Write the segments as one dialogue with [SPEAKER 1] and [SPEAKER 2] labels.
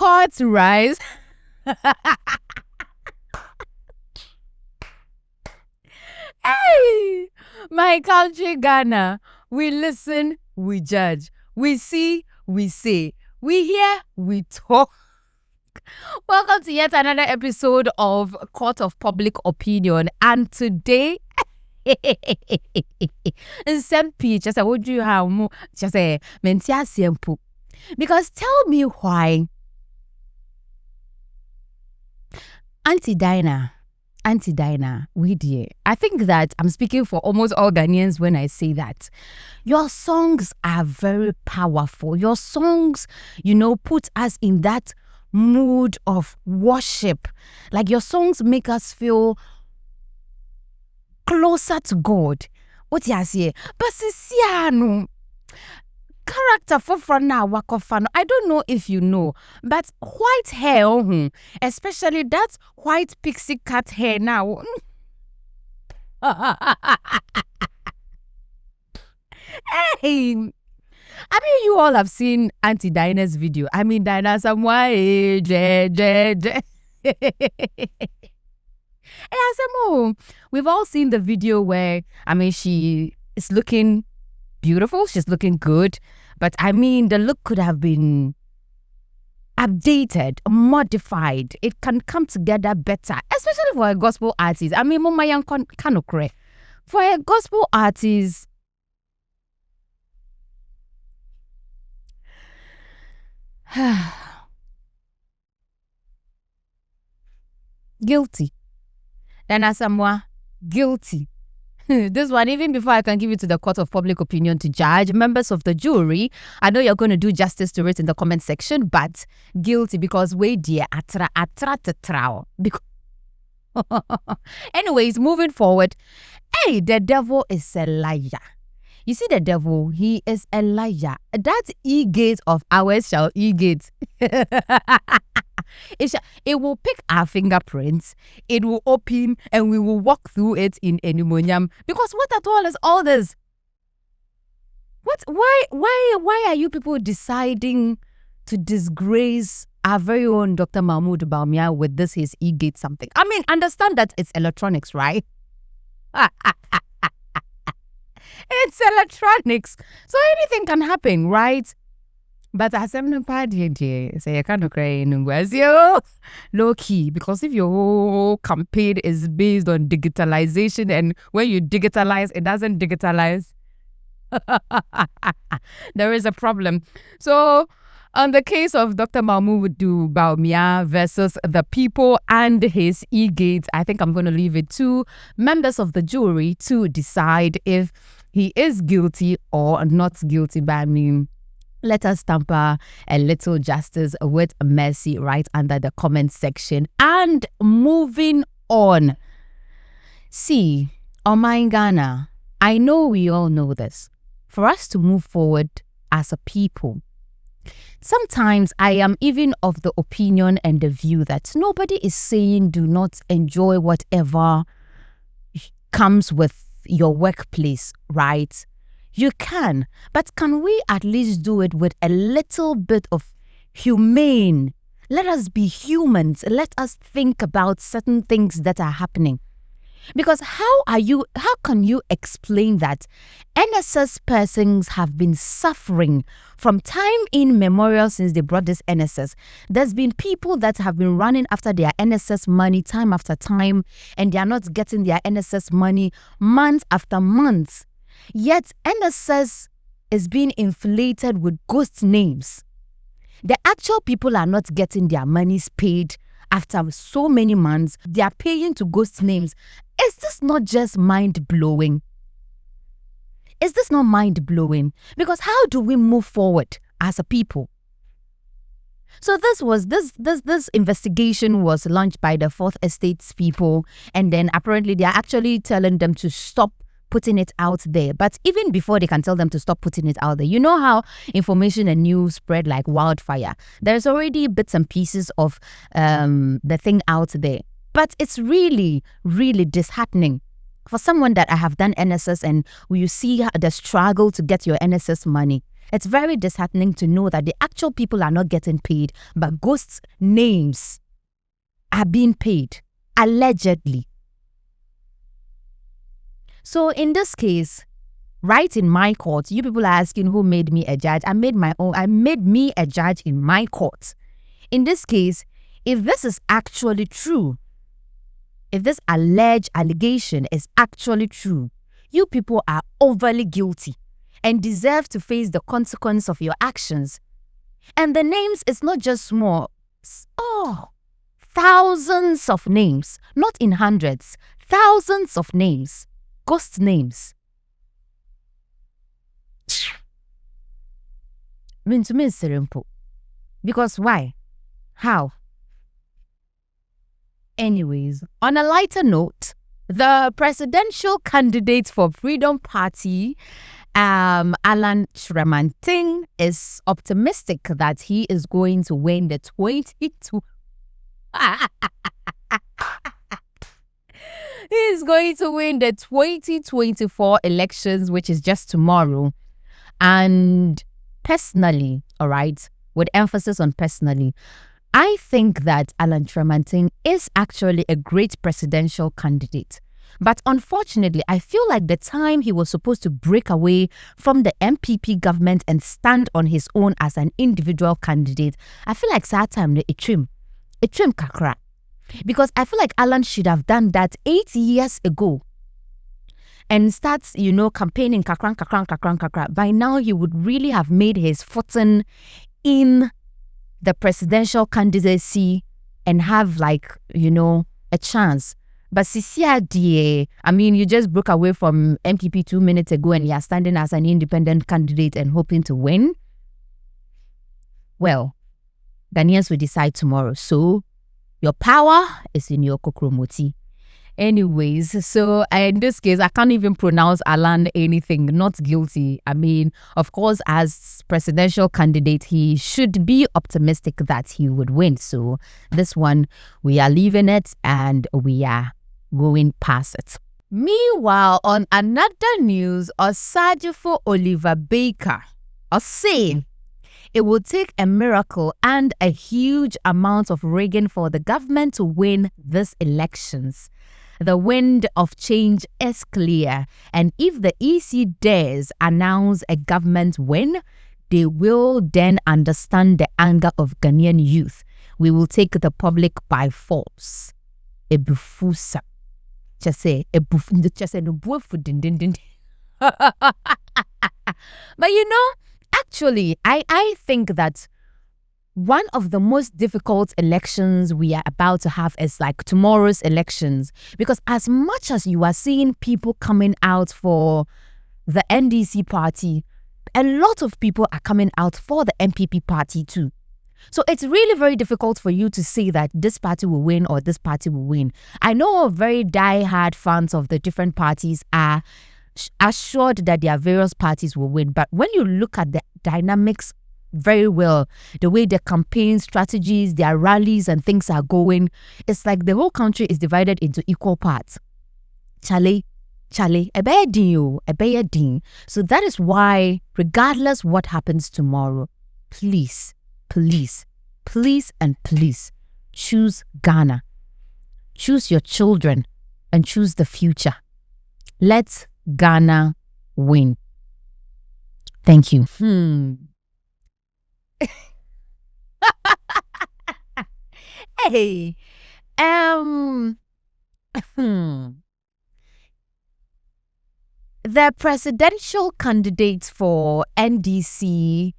[SPEAKER 1] courts rise. Hey, my country, Ghana. We listen, we judge. We see, we say. We hear, we talk. Welcome to yet another episode of Court of Public Opinion. And today, because tell me why Auntie Dinah, we dear. I think that I'm speaking for almost all Ghanaians when I say that. Your songs are very powerful. Your songs, put us in that mood of worship. Like your songs make us feel closer to God. What you say? But no. Character for front now, wakofano. I don't know if you know, but white hair, especially that white pixie cat hair now. Hey, I mean, you all have seen Auntie Dinah's video. I mean, Dinah, we've all seen the video where, she is looking beautiful, she's looking good, but the look could have been updated, modified. It can come together better, especially for a gospel artist. For a gospel artist, guilty. Then Asamoah, guilty. This one, even before I can give it to the court of public opinion to judge, members of the jury, I know you're going to do justice to it in the comment section, but guilty because we dear trial. Anyways, moving forward, hey, the devil is a liar. You see the devil, he is a liar. That e-gate of ours shall e-gate. It will pick our fingerprints, it will open, and we will walk through it in Enumonyam. Because what at all is all this? Why are you people deciding to disgrace our very own Dr. Mahmoud Bawumia with this his e-gate something? Understand that it's electronics, right? It's electronics, so anything can happen, right? But as I'm not party, say I can't cry low key, because if your whole campaign is based on digitalization, and when you digitalize, it doesn't digitalize, there is a problem. So, on the case of Dr. Mahmoud Bawumia versus the people and his e-gates, I think I'm going to leave it to members of the jury to decide if he is guilty or not guilty. But let us tamper a little justice with mercy right under the comment section. And moving on. See, Oman Ghana, I know we all know this. For us to move forward as a people, sometimes I am even of the opinion and the view that nobody is saying do not enjoy whatever comes with your workplace, right? You can, but can we at least do it with a little bit of humane? Let us be humans. Let us think about certain things that are happening. Because how can you explain that NSS persons have been suffering from time immemorial since they brought this NSS? There's been people that have been running after their NSS money time after time, and they are not getting their NSS money month after month. Yet NSS is being inflated with ghost names. The actual people are not getting their monies paid after so many months. They are paying to ghost names. Is this not just mind-blowing? Is this not mind-blowing? Because how do we move forward as a people? So this investigation was launched by the Fourth Estate's people, and then apparently they are actually telling them to stop putting it out there. But even before they can tell them to stop putting it out there, you know how information and news spread like wildfire. There's already bits and pieces of the thing out there. But it's really, really disheartening. For someone that I have done NSS and you see the struggle to get your NSS money, It's very disheartening to know that the actual people are not getting paid, but ghosts' names are being paid, allegedly. So in this case, right in my court, you people are asking who made me a judge. I made me a judge in my court. In this case, if this is actually true, if this alleged allegation is actually true, you people are overly guilty and deserve to face the consequence of your actions. And the names is not just small. Oh, thousands of names, not in hundreds, thousands of names, ghost names. To me, it's simple. Because why? How? Anyways, on a lighter note, the presidential candidate for Freedom Party, Alan Tremanting, is optimistic that he is going to win the 22. He is going to win the 2024 elections, which is just tomorrow. And personally, all right, with emphasis on personally, I think that Alan Tremanting is actually a great presidential candidate. But unfortunately, I feel like the time he was supposed to break away from the MPP government and stand on his own as an individual candidate, I feel like that time it trim kakra. Because I feel like Alan should have done that 8 years ago and starts, campaigning kakra. By now, he would really have made his footing in the presidential candidacy and have a chance. But Sisia, you just broke away from MPP 2 minutes ago and you're standing as an independent candidate and hoping to win. Well, Ghanaians will decide tomorrow. So your power is in your kokromoti. Anyways, so in this case, I can't even pronounce Alan anything, not guilty. Of course, as presidential candidate, he should be optimistic that he would win. So this one, we are leaving it and we are going past it. Meanwhile, on another news, Osajifo Oliver Baker are saying it will take a miracle and a huge amount of rigging for the government to win these elections. The wind of change is clear, and if the EC dares announce a government win, they will then understand the anger of Ghanaian youth. We will take the public by force. Ebufusa. Just say, But actually, I think that one of the most difficult elections we are about to have is like tomorrow's elections. Because as much as you are seeing people coming out for the NDC party, a lot of people are coming out for the MPP party too. So it's really very difficult for you to say that this party will win or this party will win. I know very die-hard fans of the different parties are assured that their various parties will win. But when you look at the dynamics very well, the way the campaign strategies, their rallies and things are going, it's like the whole country is divided into equal parts. Chale, ebeye din. So that is why, regardless what happens tomorrow, please, choose Ghana. Choose your children and choose the future. Let Ghana win. Thank you. Hey, the presidential candidate for NDC,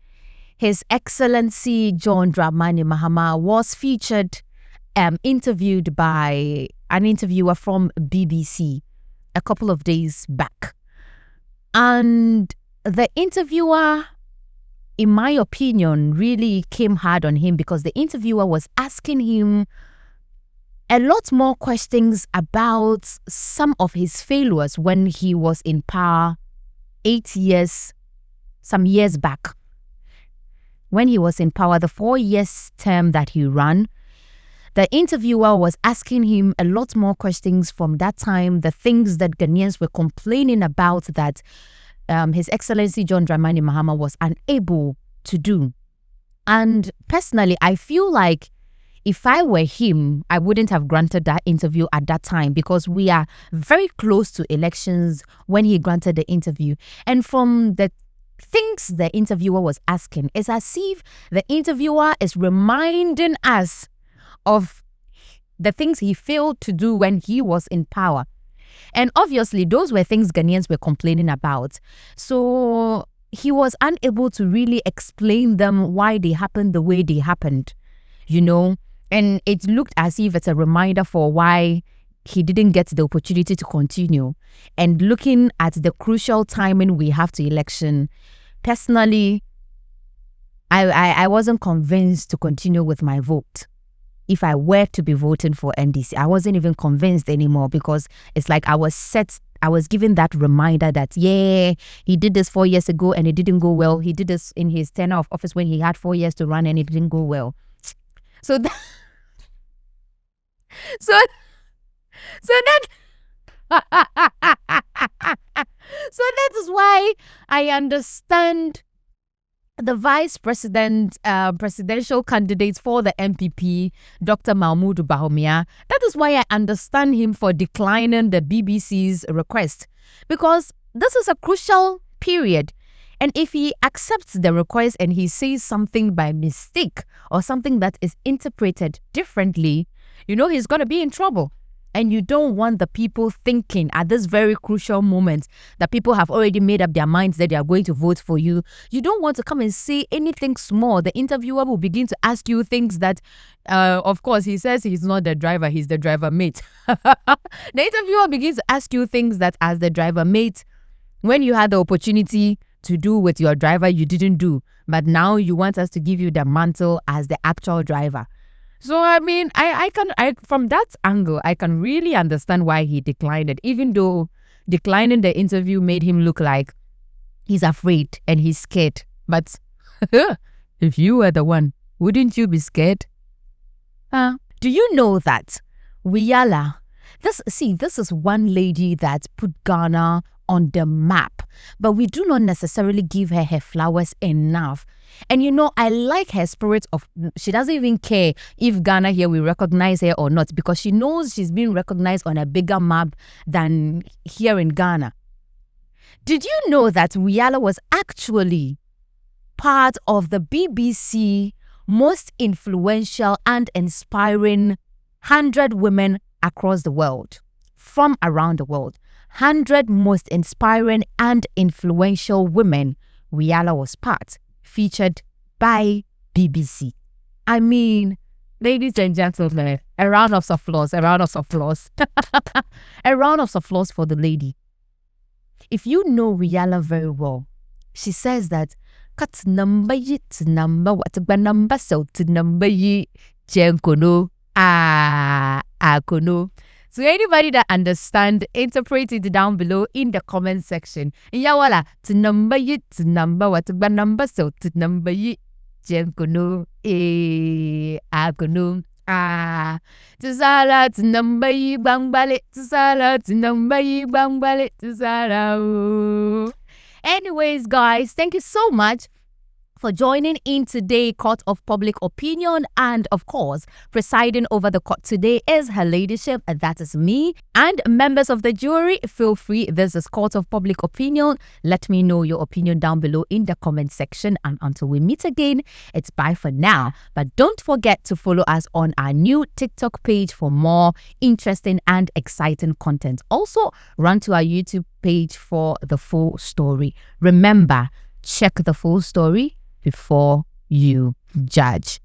[SPEAKER 1] His Excellency John Dramani Mahama, was featured, interviewed by an interviewer from BBC a couple of days back. And the interviewer, in my opinion, really came hard on him because the interviewer was asking him a lot more questions about some of his failures when he was in power some years back. When he was in power, the 4 years term that he ran, the interviewer was asking him a lot more questions from that time, the things that Ghanaians were complaining about, that His Excellency John Dramani Mahama was unable to do. And personally, I feel like if I were him, I wouldn't have granted that interview at that time, because we are very close to elections when he granted the interview. And from the things the interviewer was asking, it's as if the interviewer is reminding us of the things he failed to do when he was in power. And obviously, those were things Ghanaians were complaining about. So he was unable to really explain them why they happened the way they happened, you know. And it looked as if it's a reminder for why he didn't get the opportunity to continue. And looking at the crucial timing we have to election, personally, I wasn't convinced to continue with my vote. If I were to be voting for NDC, I wasn't even convinced anymore, because it's like I was given that reminder that, yeah, he did this 4 years ago and it didn't go well. He did this in his tenure of office when he had 4 years to run and it didn't go well. So that, so that so that is why I understand the vice president, presidential candidate for the MPP, Dr. Mahmoud Bawumia. That is why I understand him for declining the BBC's request, because this is a crucial period. And if he accepts the request and he says something by mistake or something that is interpreted differently, you know he's going to be in trouble. And you don't want the people thinking at this very crucial moment that people have already made up their minds that they are going to vote for you. You don't want to come and say anything small. The interviewer will begin to ask you things that, of course, he says he's not the driver, he's the driver mate. The interviewer begins to ask you things that, as the driver mate, when you had the opportunity to do with your driver, you didn't do. But now you want us to give you the mantle as the actual driver. So, I mean, I from that angle, I can really understand why he declined it, even though declining the interview made him look like he's afraid and he's scared. But if you were the one, wouldn't you be scared? Do you know that Wiyala, this is one lady that put Ghana on the map, but we do not necessarily give her her flowers enough. And you know, I like her spirit of, she doesn't even care if Ghana here will recognize her or not, because she knows she's being recognized on a bigger map than here in Ghana. Did you know that Wiyala was actually part of the BBC most influential and inspiring 100 women across the world, from around the world? 100 most inspiring and influential women, Wiyala was part, featured by BBC. I mean, ladies and gentlemen, a round of applause, a round of applause. A round of applause for the lady. If you know Wiyala very well, she says that, cut number yi to number, what the number so to number yi, jenkono, akono. So anybody that understand, interpret it down below in the comment section. Yawala, to number yi, to number, what the number so to number yi, jenkono, akono, to sala, to number yi, bang bale, to sala, to number yi, bang bale, to sala. Anyways, guys, thank you so much for joining in today, Court of Public Opinion. And of course, presiding over the court today is Her Ladyship, and that is me. And members of the jury, feel free. This is Court of Public Opinion. Let me know your opinion down below in the comment section. And until we meet again, it's bye for now. But don't forget to follow us on our new TikTok page for more interesting and exciting content. Also, run to our YouTube page for the full story. Remember, check the full story before you judge.